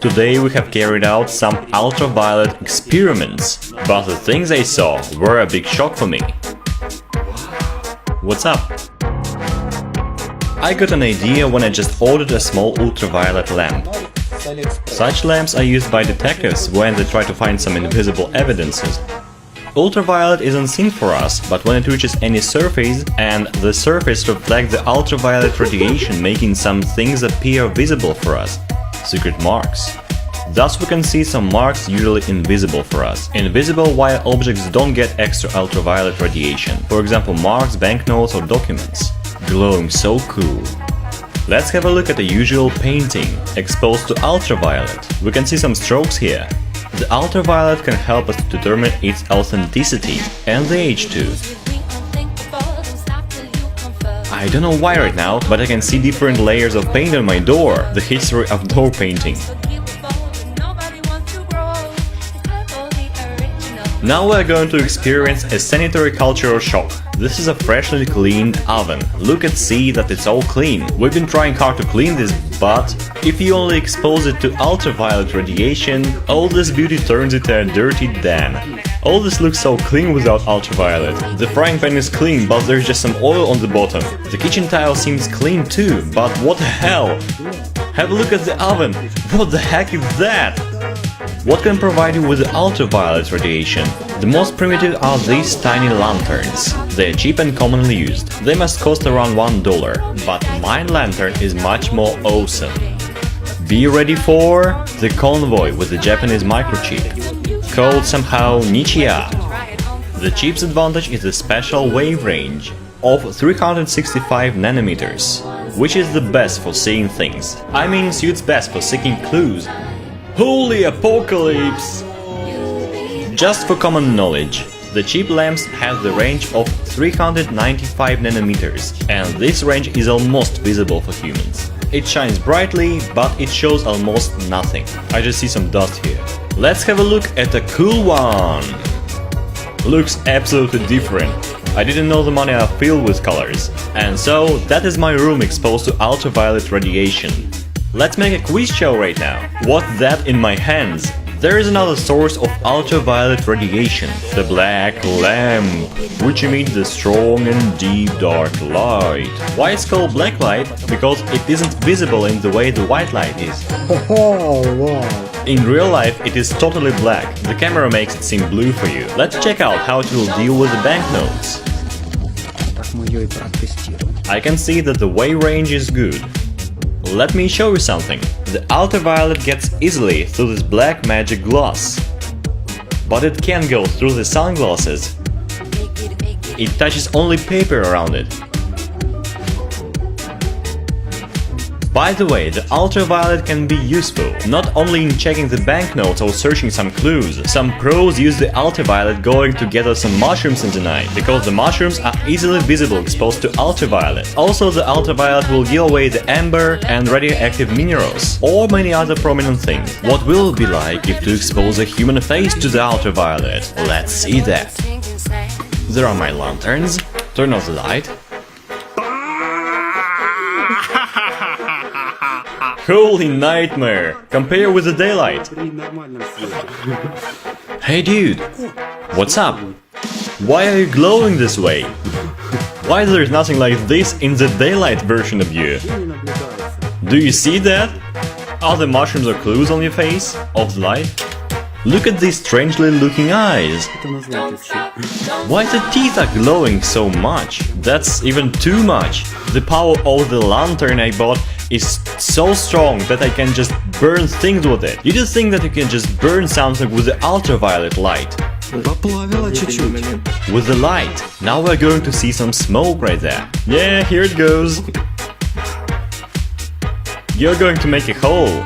Today we have carried out some ultraviolet experiments, but the things I saw were a big shock for me. What's up? I got an idea when I just ordered a small ultraviolet lamp. Such lamps are used by detectives when they try to find some invisible evidences. Ultraviolet isn't seen for us, but when it reaches any surface, and the surface reflects the ultraviolet radiation, making some things appear visible for us. Secret marks. Thus we can see some marks usually invisible for us. Invisible while objects don't get extra ultraviolet radiation. For example, marks, banknotes or documents. Glowing so cool. Let's have a look at the usual painting, exposed to ultraviolet. We can see some strokes here. The ultraviolet can help us to determine its authenticity and the age too. I don't know why right now, but I can see different layers of paint on my door, the history of door painting. Now we're going to experience a sanitary cultural shock. This is a freshly cleaned oven. Look and see that it's all clean. We've been trying hard to clean this, but if you only expose it to ultraviolet radiation, all this beauty turns into a dirty den. All this looks so clean without ultraviolet. The frying pan is clean, but there's just some oil on the bottom. The kitchen tile seems clean too, but what the hell? Have a look at the oven. What the heck is that? What can provide you with the ultraviolet radiation? The most primitive are these tiny lanterns. They are cheap and commonly used. They must cost around $1, but my lantern is much more awesome. Be ready for the convoy with the Japanese microchip, called somehow Nichiya. The chip's advantage is the special wave range of 365 nanometers, which is the best for seeing things. I mean, suits best for seeking clues. Holy apocalypse! Just for common knowledge, the cheap lamps have the range of 395 nanometers, and this range is almost visible for humans. It shines brightly, but it shows almost nothing. I just see some dust here. Let's have a look at a cool one! Looks absolutely different. I didn't know the money are filled with colors. And so, that is my room exposed to ultraviolet radiation. Let's make a quiz show right now. What's that in my hands? There is another source of ultraviolet radiation, the black lamp, which emits the strong and deep dark light. Why it's called black light? Because it isn't visible in the way the white light is. In real life it is totally black, the camera makes it seem blue for you. Let's check out how it will deal with the banknotes. I can see that the wave range is good. Let me show you something. The ultraviolet gets easily through this black magic glass. But it can't go through the sunglasses. It touches only paper around it. By the way, the ultraviolet can be useful, not only in checking the banknotes or searching some clues. Some pros use the ultraviolet going to gather some mushrooms in the night, because the mushrooms are easily visible exposed to ultraviolet. Also, the ultraviolet will give away the amber and radioactive minerals, or many other prominent things. What will it be like if to expose a human face to the ultraviolet? Let's see that. There are my lanterns. Turn off the light. Holy nightmare! Compare with the daylight! Hey dude! What's up? Why are you glowing this way? Why there's nothing like this in the daylight version of you? Do you see that? Are the mushrooms or clues on your face? Of the light? Look at these strangely looking eyes! Why the teeth are glowing so much? That's even too much! The power of the lantern I bought is so strong that I can just burn things with it. You just think that you can just burn something with the ultraviolet light. With the light. Now we're going to see some smoke right there. Yeah, here it goes. You're going to make a hole.